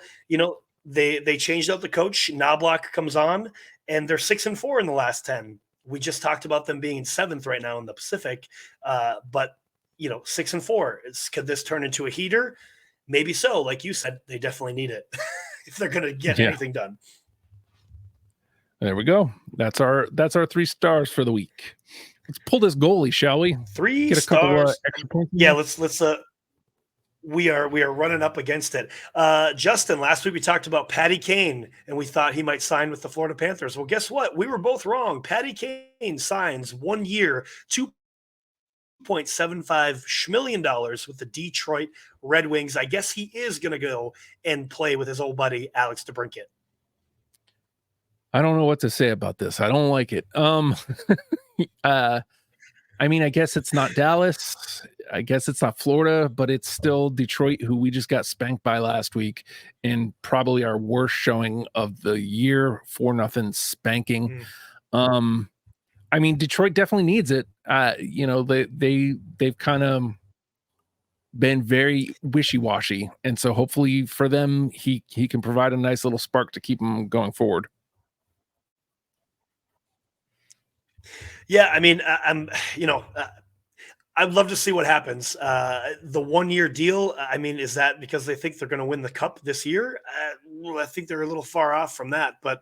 they changed out the coach. Knobloch comes on, and they're 6-4 in the last 10. We just talked about them being in 7th right now in the Pacific, but 6-4. Could this turn into a heater? Maybe so. Like you said, they definitely need it if they're going to get anything done. There we go. That's our 3 stars for the week. Let's pull this goalie, shall we? 3 Get a stars. couple extra points. Yeah, let's. We are running up against it. Justin, last week we talked about Patty Kane, and we thought he might sign with the Florida Panthers. Well, guess what? We were both wrong. Patty Kane signs 1 year, $2.75 million with the Detroit Red Wings. I guess he is going to go and play with his old buddy Alex DeBrincat. I don't know what to say about this. I don't like it. I mean, I guess it's not Dallas. I guess it's not Florida, but it's still Detroit, who we just got spanked by last week, and probably our worst showing of the year, 4-0 spanking. I mean, Detroit definitely needs it. They've kind of been very wishy-washy, and so hopefully for them, he can provide a nice little spark to keep them going forward. Yeah, I mean, I'd love to see what happens. The 1 year deal, I mean, is that because they think they're going to win the cup this year? I think they're a little far off from that, but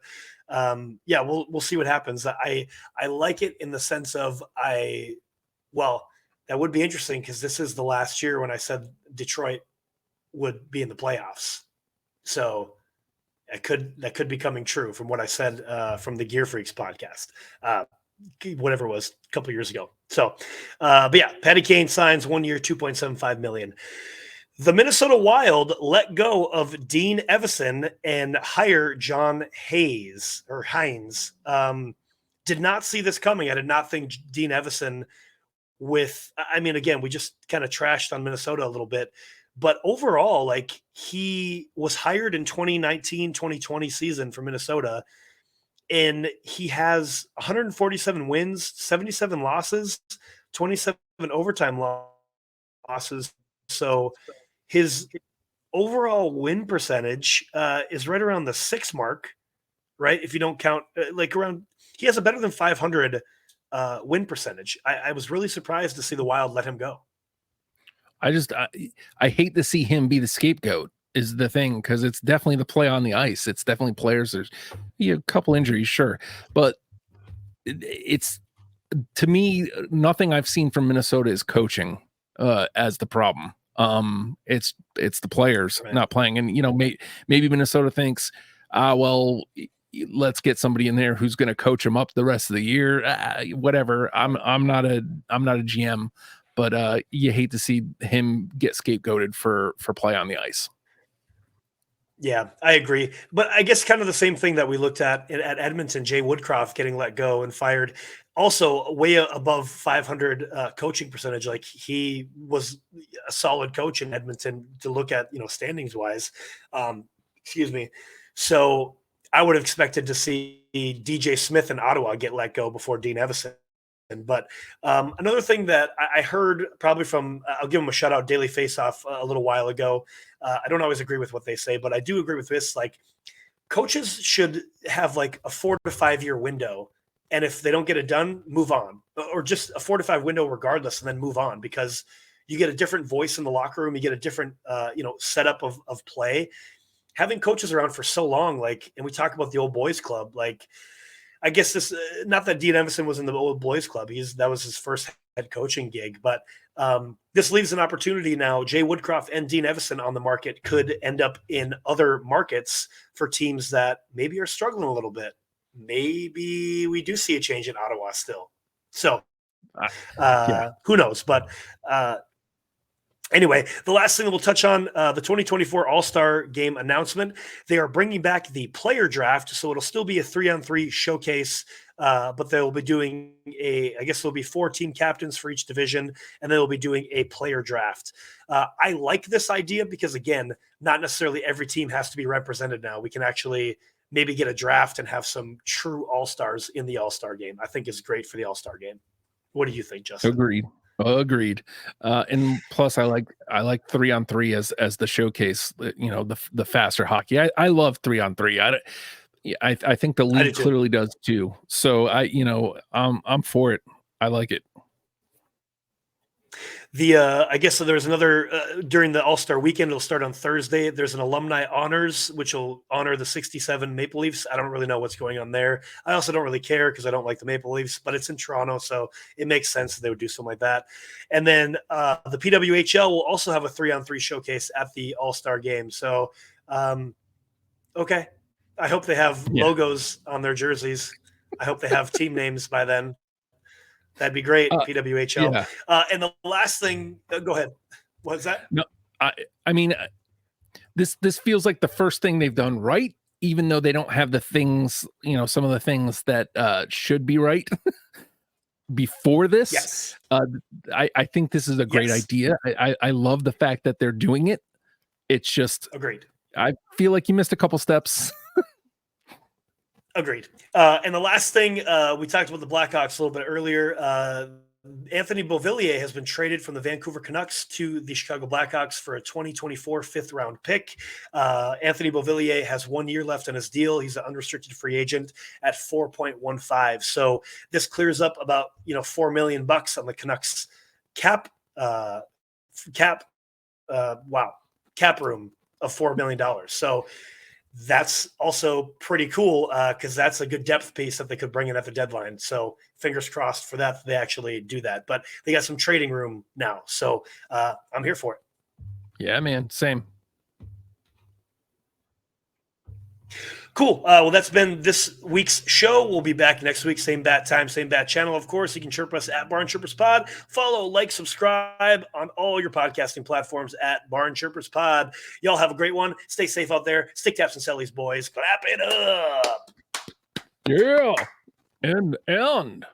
yeah, we'll see what happens. I like it in the sense of that would be interesting because this is the last year when I said Detroit would be in the playoffs. So that could be coming true from what I said from the Gear Freaks podcast. Whatever it was a couple of years ago. So, but yeah, Patty Kane signs 1 year, $2.75 million. The Minnesota Wild let go of Dean Evison and hire John Hines. Did not see this coming. I did not think Dean Evison again, we just kind of trashed on Minnesota a little bit, but overall, like, he was hired in 2019-2020 season for Minnesota, and he has 147 wins, 77 losses, 27 overtime losses. So his overall win percentage is right around the 6 mark, right? If you don't count, he has a better than 500 win percentage. I was really surprised to see the Wild let him go. I hate to see him be the scapegoat. Is the thing, because it's definitely the play on the ice. It's definitely players. There's a couple injuries, sure, but it's, to me, nothing I've seen from Minnesota is coaching as the problem. It's the players not playing, and maybe Minnesota thinks, let's get somebody in there who's going to coach them up the rest of the year. Whatever. I'm not a GM, but you hate to see him get scapegoated for play on the ice. Yeah, I agree. But I guess kind of the same thing that we looked at Edmonton, Jay Woodcroft getting let go and fired, also way above 500 coaching percentage. Like, he was a solid coach in Edmonton to look at, standings wise. Excuse me. So I would have expected to see DJ Smith in Ottawa get let go before Dean Evison. But another thing that I heard probably from, I'll give them a shout out, Daily Faceoff a little while ago. I don't always agree with what they say, but I do agree with this. Like, coaches should have like a 4 to 5 year window. And if they don't get it done, move on, or just a 4 to 5 window regardless, and then move on, because you get a different voice in the locker room. You get a different, setup of play. Having coaches around for so long, like, and we talk about the old boys club, like, I guess this, not that Dean Evison was in the old boys club. That was his first head coaching gig, but this leaves an opportunity now. Jay Woodcroft and Dean Evison on the market could end up in other markets for teams that maybe are struggling a little bit. Maybe we do see a change in Ottawa still. So who knows? But anyway, the last thing that we'll touch on, the 2024 All-Star Game announcement. They are bringing back the player draft, so it'll still be a 3-on-3 showcase, but they'll be doing I guess there'll be 4 team captains for each division, and they'll be doing a player draft. I like this idea because, again, not necessarily every team has to be represented now. We can actually maybe get a draft and have some true All-Stars in the All-Star Game. I think is great for the All-Star Game. What do you think, Justin? Agreed. Agreed. And plus, I like 3-on-3 as the showcase. The faster hockey. I love 3-on-3. I think the league clearly does too. So I'm for it. I like it. I guess so there's another during the All-Star weekend. It'll start on Thursday. There's an alumni honors, which will honor the 67 Maple Leafs. I don't really know what's going on there. I also don't really care because I don't like the Maple Leafs, but it's in Toronto, so it makes sense that they would do something like that. And then the PWHL will also have a 3-on-3 showcase at the All-Star game. So, okay. I hope they have logos on their jerseys. I hope they have team names by then. That'd be great, PWHL. Yeah. And the last thing, go ahead. What's that? No, I mean, this feels like the first thing they've done right, even though they don't have the things, some of the things that should be right before this. Yes. I think this is a great idea. I love the fact that they're doing it. It's just agreed. I feel like you missed a couple steps. Agreed. And the last thing, we talked about the Blackhawks a little bit earlier. Anthony Beauvillier has been traded from the Vancouver Canucks to the Chicago Blackhawks for a 2024 fifth-round pick. Anthony Beauvillier has 1 year left on his deal. He's an unrestricted free agent at 4.15. So this clears up about $4 million on the Canucks cap room of $4 million. So that's also pretty cool because that's a good depth piece that they could bring in at the deadline. So fingers crossed for that they actually do that. But they got some trading room now. So I'm here for it. Yeah, man. Same. Cool. Well, that's been this week's show. We'll be back next week. Same bat time, same bat channel. Of course, you can chirp us at Barn Chirpers Pod. Follow, like, subscribe on all your podcasting platforms at Barn Chirpers Pod. Y'all have a great one. Stay safe out there. Stick taps and sellies, boys. Clap it up. Yeah. And.